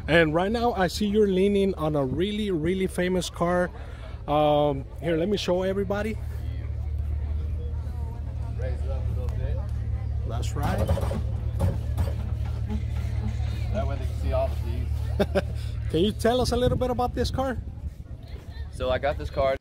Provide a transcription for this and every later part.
And right now I see you're leaning on a really famous car. Here, let me show everybody. Raise it up a little bit. That's right. That way they can see all the thieves. Can you tell us a little bit about this car? So I got this car.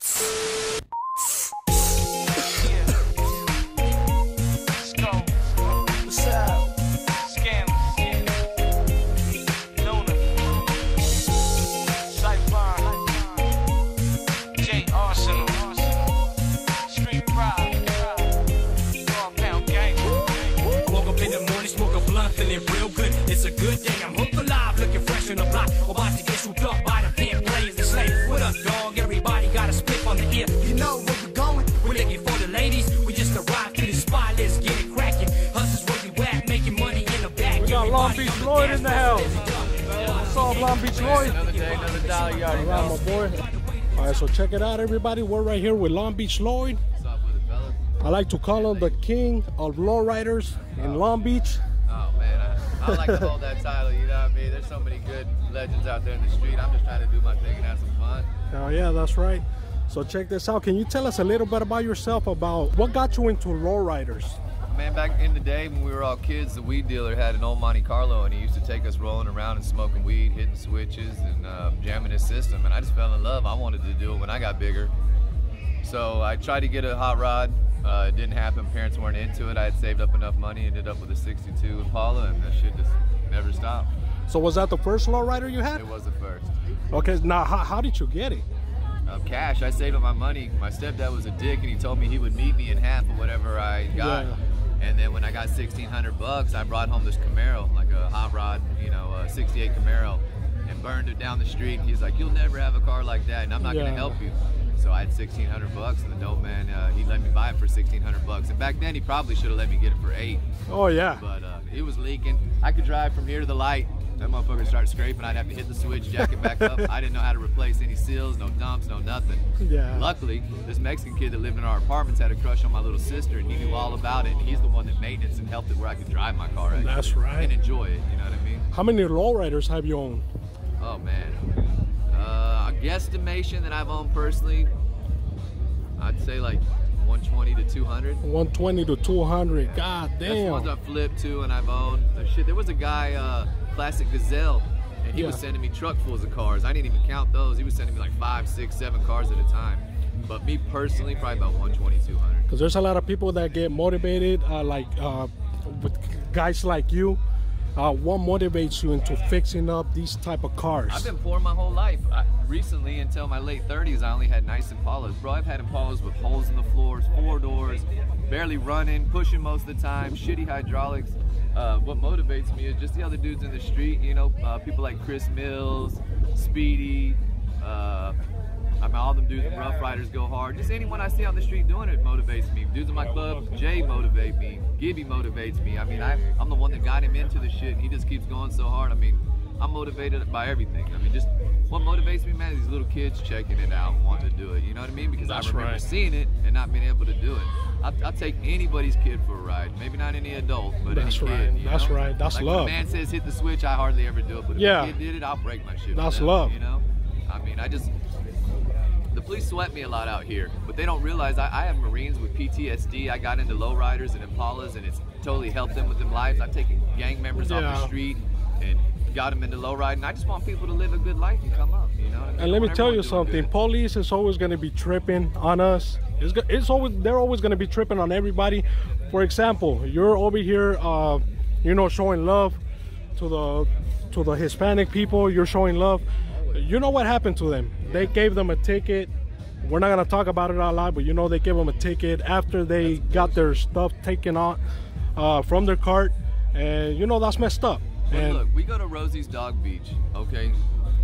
It's a good day, I'm hooked alive, looking fresh in the block. About to get swooped up by the pen players. They say, what up, dog? Everybody got a split on the ear. You know where we're going. We're looking for the ladies. We just arrived to the spot. Let's get it cracking. Hustlers where we at, making money in the back. We got Long Beach Lloyd in the house. What's up, Long Beach Lloyd? Another day, another dollar. You already know. My boy. All right, so check it out, everybody. We're right here with Long Beach Lloyd. What's up with it, fellas? I like to call him the king of lowriders in Long Beach. Oh man, I like to hold that title, you know what I mean? There's so many good legends out there in the street. I'm just trying to do my thing and have some fun. Oh yeah, that's right. So check this out. Can you tell us a little bit about yourself, about what got you into lowriders? Man, back in the day when we were all kids, the weed dealer had an old Monte Carlo, and he used to take us rolling around and smoking weed, hitting switches, and jamming his system. And I just fell in love. I wanted to do it when I got bigger. So I tried to get a hot rod. It didn't happen. Parents weren't into it. I had saved up enough money, ended up with a 62 Impala, and that shit just never stopped. So was that the first lowrider you had? It was the first. Okay, now how did you get it? Cash. I saved up my money. My stepdad was a dick, and he told me he would meet me in half of whatever I got. Yeah. And then when I got $1,600, I brought home this Camaro, like a hot rod, you know, a 68 Camaro, and burned it down the street. And he's like, "You'll never have a car like that, and I'm not gonna help you." So I had $1,600, and the dope man, he let me buy it for $1,600. And back then, he probably should have let me get it for $8. Oh yeah. But it was leaking. I could drive from here to the light. That motherfucker started scraping. I'd have to hit the switch, jack it back up. I didn't know how to replace any seals, no dumps, no nothing. Yeah. Luckily, this Mexican kid that lived in our apartments had a crush on my little sister, and he knew all about it. And he's the one that maintenance and helped it where I could drive my car. Actually, that's right. And enjoy it. You know what I mean? How many lowriders have you owned? Oh man, a guesstimation that I've owned personally, I'd say like 120 to 200. 120 to 200. Yeah. God damn. That's the ones I've flipped too, and I've owned. Shit, there was a guy, Classic Gazelle, and he was sending me truckfuls of cars. I didn't even count those. He was sending me like 5, 6, 7 cars at a time. But me personally, probably about 120, 200. Because there's a lot of people that get motivated, with guys like you. What motivates you into fixing up these type of cars? I've been poor my whole life. Recently, until my late 30s, I only had nice Impalas. Bro, I've had Impalas with holes in the floors, 4 doors, barely running, pushing most of the time, shitty hydraulics. What motivates me is just the other dudes in the street, you know, people like Chris Mills, Speedy, I mean, all them dudes, Rough Riders Go Hard. Just anyone I see on the street doing it motivates me. Dudes in my club, Jay motivate me, Gibby motivates me. I mean, I'm the one that got him into the shit, and he just keeps going so hard. I mean, I'm motivated by everything. I mean, just what motivates me, man, is these little kids checking it out and wanting to do it. You know what I mean? Because I remember seeing it and not being able to do it. I'll take anybody's kid for a ride. Maybe not any adult, but any kid. That's right. That's like love. When a man says hit the switch, I hardly ever do it. But if a kid did it, I'll break my shit. That's love. You know? I mean, the police sweat me a lot out here, but they don't realize I have Marines with PTSD. I got into lowriders and Impalas, and it's totally helped them with their lives. I've taken gang members off the street and got them into lowriding. I just want people to live a good life and come up, you know what I mean? And let me tell you something, police is always going to be tripping on us. They're always going to be tripping on everybody. For example, you're over here, you know, showing love to the Hispanic people. You're showing love. You know what happened to them? They gave them a ticket. We're not gonna talk about it a lot, but you know they gave them a ticket after they got their stuff taken out from their cart, and you know that's messed up. And look, we go to Rosie's Dog Beach, okay?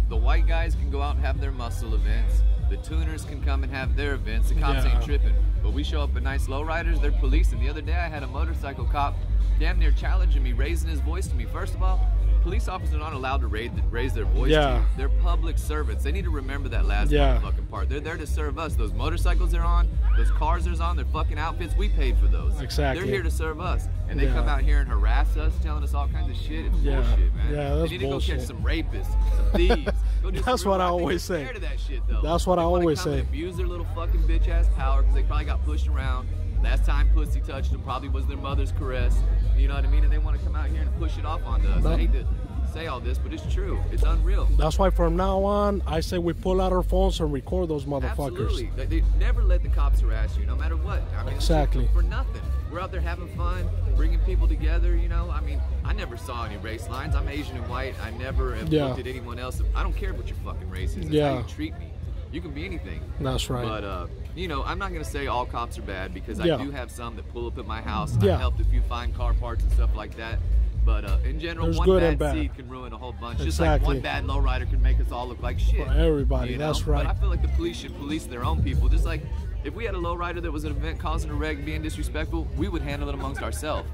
The white guys can go out and have their muscle events. The tuners can come and have their events. The cops ain't tripping. But we show up at nice lowriders, they're policing. The other day I had a motorcycle cop damn near challenging me, raising his voice to me. First of all, police officers aren't allowed to raise their voice to you. They're public servants. They need to remember that last fucking part. They're there to serve us. Those motorcycles they're on, those cars they're on, their fucking outfits, we paid for those. Exactly. They're here to serve us. And they come out here and harass us, telling us all kinds of shit. It's bullshit, man. Yeah, that's they need to bullshit. go catch some rapists, some thieves. Go do That's some what I real always say. Scared of that shit, though. That's what I always come say. And abuse their little fucking bitch ass power because they probably got pushed around. Last time pussy touched them probably was their mother's caress. You know what I mean? And they want to come out here and push it off onto us. I hate to say all this, but it's true. It's unreal. That's why from now on, I say we pull out our phones and record those motherfuckers. Absolutely. They never let the cops harass you, no matter what. I mean, exactly. For nothing. We're out there having fun, bringing people together, you know. I mean, I never saw any race lines. I'm Asian and white. I never have looked at anyone else. I don't care what your fucking race is. It's how you treat me. You can be anything. That's right. But, you know, I'm not going to say all cops are bad because I do have some that pull up at my house. I've helped a few find car parts and stuff like that. But in general, there's one bad seed can ruin a whole bunch. Just like one bad lowrider can make us all look like shit. For everybody, that's right. But I feel like the police should police their own people. Just like if we had a lowrider that was at an event causing a wreck, being disrespectful, we would handle it amongst ourselves.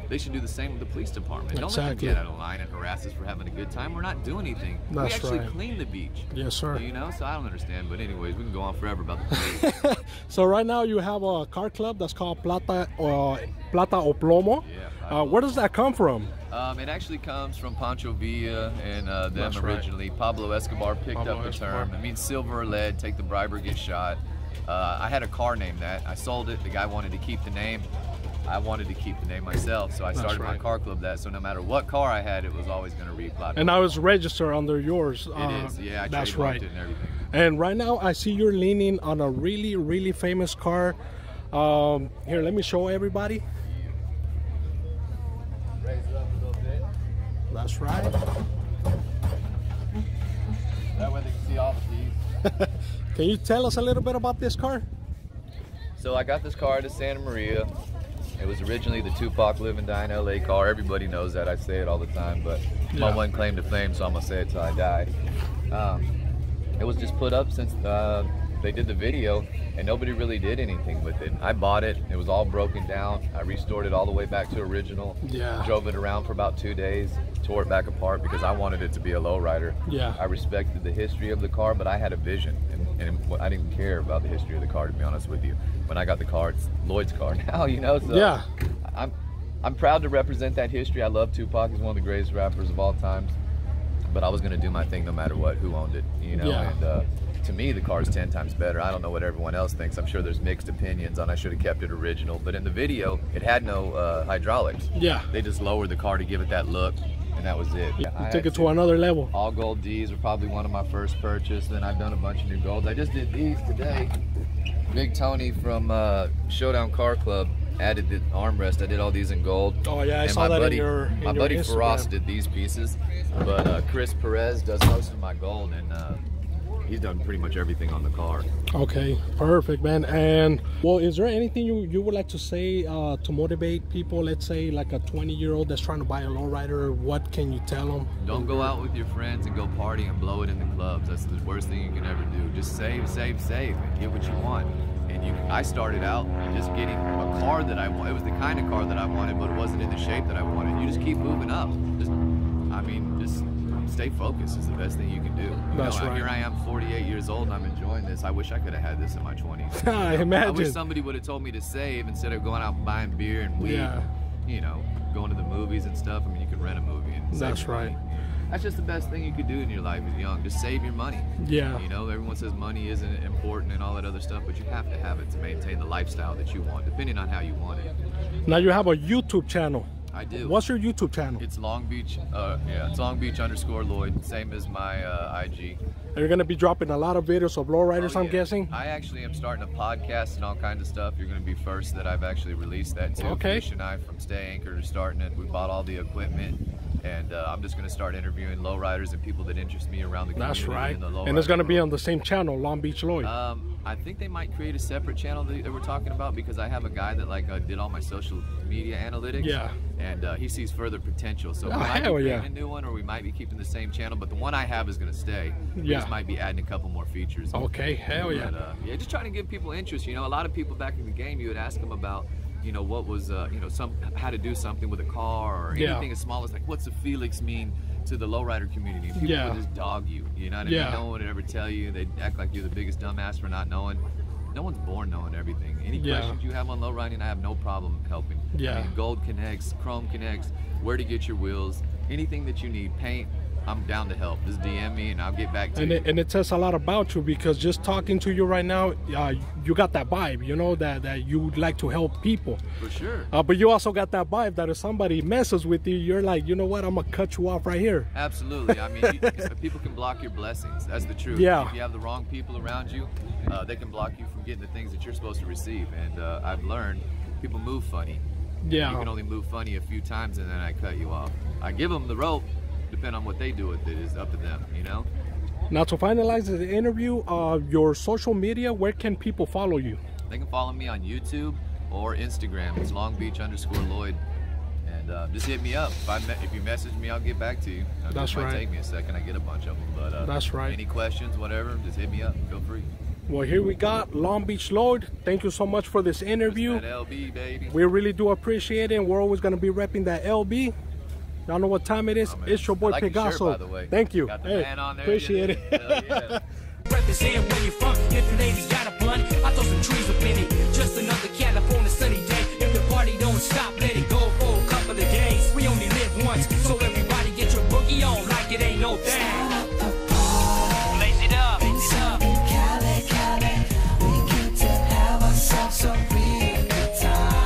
They should do the same with the police department. Don't let them get out of line and harass us for having a good time. We're not doing anything. We actually clean the beach. Yes, sir. You know, so I don't understand. But anyways, we can go on forever about the police. So right now you have a car club that's called Plata o Plomo. Yeah. Where does that come from? It actually comes from Pancho Villa and them originally. Right. Pablo Escobar picked up the term. It means silver or lead, take the bribe or get shot. I had a car named that. I sold it. The guy wanted to keep the name. I wanted to keep the name myself, so I started my car club that. So no matter what car I had, it was always going to read Plata. And now it's registered under yours. It is, yeah. I that's trademarked right. it and everything. And right now, I see you're leaning on a really, really famous car. Here, let me show everybody. Raise it up a little bit. That's right. That way they can see all the keys. Can you tell us a little bit about this car? So I got this car to Santa Maria. It was originally the Tupac Live and Die in LA car. Everybody knows that. I say it all the time, but my one claim to fame, so I'm gonna say it till I die. It was just put up since they did the video, and nobody really did anything with it. I bought it. It was all broken down. I restored it all the way back to original. Yeah. Drove it around for about 2 days. Tore it back apart because I wanted it to be a lowrider. Yeah. I respected the history of the car, but I had a vision, and I didn't care about the history of the car, to be honest with you. When I got the car, it's Lloyd's car now, you know. So yeah. I'm proud to represent that history. I love Tupac. He's one of the greatest rappers of all times. But I was gonna do my thing no matter what, who owned it, you know. Yeah. And to me, the car is 10 times better. I don't know what everyone else thinks. I'm sure there's mixed opinions on I should have kept it original. But in the video, it had no hydraulics. Yeah. They just lowered the car to give it that look, and that was it. You took it to another level. All gold D's were probably one of my first purchase. Then I've done a bunch of new golds. I just did these today. Big Tony from Showdown Car Club added the armrest. I did all these in gold. Oh yeah, I saw that in your My buddy Faraz did these pieces, but Chris Perez does most of my gold, and he's done pretty much everything on the car. Okay, perfect, man. And well, is there anything you would like to say to motivate people? Let's say like a 20-year-old that's trying to buy a lowrider. What can you tell them? Don't go out with your friends and go party and blow it in the clubs. That's the worst thing you can ever do. Just save, save, save, and get what you want. And I started out just getting a car that I wanted. It was the kind of car that I wanted, but it wasn't in the shape that I wanted. You just keep moving up. Just stay focused is the best thing you can do. That's right. Here I am, 48 years old, and I'm enjoying this. I wish I could have had this in my 20s. I imagine. I wish somebody would have told me to save instead of going out and buying beer and weed. Yeah. You know, going to the movies and stuff. I mean, you can rent a movie and save That's your money. right. That's just the best thing you could do in your life as young. Just save your money. Yeah. You know, everyone says money isn't important and all that other stuff, but you have to have it to maintain the lifestyle that you want, depending on how you want it. Now you have a YouTube channel. I do. What's your YouTube channel? It's Long Beach. It's Long Beach _Lloyd, same as my IG. You're gonna be dropping a lot of videos of lowriders, I'm guessing. I actually am starting a podcast and all kinds of stuff. You're gonna be first that I've actually released that too. Okay. Fish and I from Stay Anchored are starting it. We bought all the equipment, and I'm just gonna start interviewing lowriders and people that interest me around the community. That's right. And it's gonna be on the same channel, Long Beach Lloyd. I think they might create a separate channel that we're talking about, because I have a guy that did all my social media analytics. Yeah. And he sees further potential. So we might be creating a new one, or we might be keeping the same channel, but the one I have is going to stay. We just might be adding a couple more features. Okay, hell yeah. But, yeah, just trying to give people interest. You know, a lot of people back in the game, you would ask them about, you know, what was, how to do something with a car, or anything as small as like, what's a Felix mean to the lowrider community. People will just dog you. You know what I mean? No one would ever tell you. They act like you're the biggest dumbass for not knowing. No one's born knowing everything. Any questions you have on lowriding, I have no problem helping. I mean, gold connects, chrome connects, where to get your wheels, anything that you need, paint, I'm down to help. Just DM me and I'll get back to you. And it says a lot about you, because just talking to you right now, you got that vibe, you know, that you would like to help people. For sure. But you also got that vibe that if somebody messes with you, you're like, you know what, I'm going to cut you off right here. Absolutely. I mean, people can block your blessings. That's the truth. Yeah. If you have the wrong people around you, they can block you from getting the things that you're supposed to receive. And I've learned people move funny. Yeah. You can only move funny a few times and then I cut you off. I give them the rope. Depending on what they do with it is up to them, you know? Now, to finalize the interview, your social media, where can people follow you? They can follow me on YouTube or Instagram. It's Long_Beach_Lloyd. And just hit me up. If you message me, I'll get back to you. That's right. It might take me a second. I get a bunch of them. But that's right. Any questions, whatever, just hit me up. Feel free. Well, here we got Long Beach Lloyd. Thank you so much for this interview. That LB, baby. We really do appreciate it, and we're always going to be repping that LB. Y'all know what time it is. It's your boy Pegaso. Shirt, by the way. Thank you. Got the man on there, appreciate it. Yeah. Represent where you from. If the ladies got a blunt, I throw some trees up in it. Just another California sunny day. If the party don't stop, let it go for a couple of days. We only live once, so everybody get your boogie on like it ain't no thing. Lace it up. Lace it up. Cali, we came to have ourselves a real good time.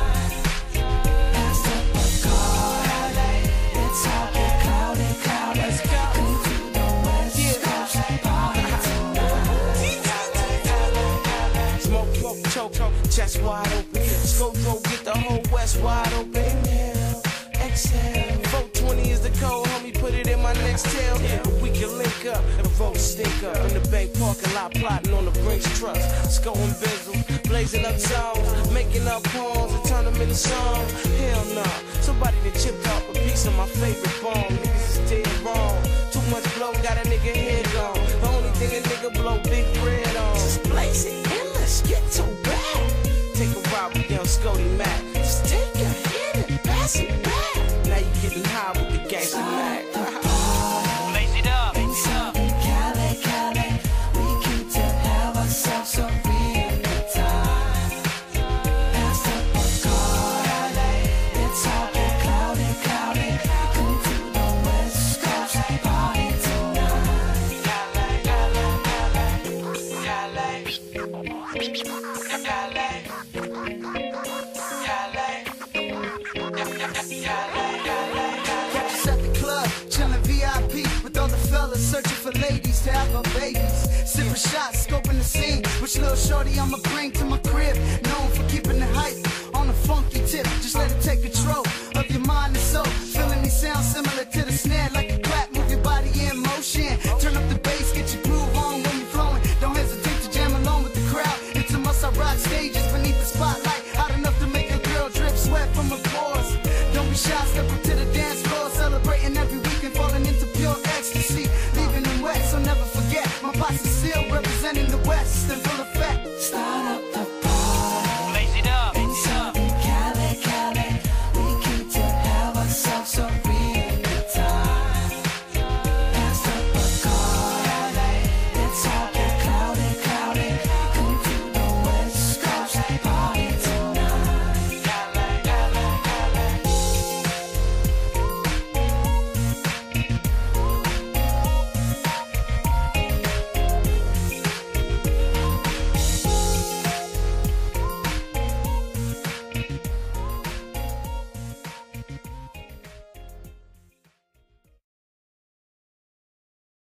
Chest wide open, scope get the whole West wide open. Inhale, exhale. 420 is the code, homie. Put it in my next tail. We can link up and vote stink up in the bank parking lot, plotting on the Brinks trucks. Skull and bizzle, blazing up songs, making up poems and turn them into songs. Hell nah, somebody that chipped off a piece of my favorite bone. Niggas is dead wrong. Too much blow, got a nigga head gone. The only thing a nigga blow big bread on. Just blaze it and let's get to back. Take a ride with young Scotty Mac. Just take a hit and pass it back. Now you getting high with the gangsta Mac. Lace it up. Lace it up. Cali, we came to have ourselves a real good time. Pass up a card, it's all get cloudy. Come to the West Coast, party tonight. Catch us at the club, chillin' VIP with all the fellas searching for ladies to have our babies. Sipping shots, scoping the scene. Which little shorty I'ma bring to my crib? Known for keeping the hype on a funky tip. Just let it take control of your mind and soul. Feeling these sounds similar to the snare, like a clap. Move your body in motion. Turn up the bass, get your groove on when you're flowing. Don't hesitate to jam along with the crowd. It's a must I rock stages beneath the spotlight. Hot enough to make a girl drip sweat from her pores. Don't be shy, step up to the dance floor. Celebrating every weekend, falling into pure ecstasy. Leaving them wet, so never forget. My posse still representing the West. And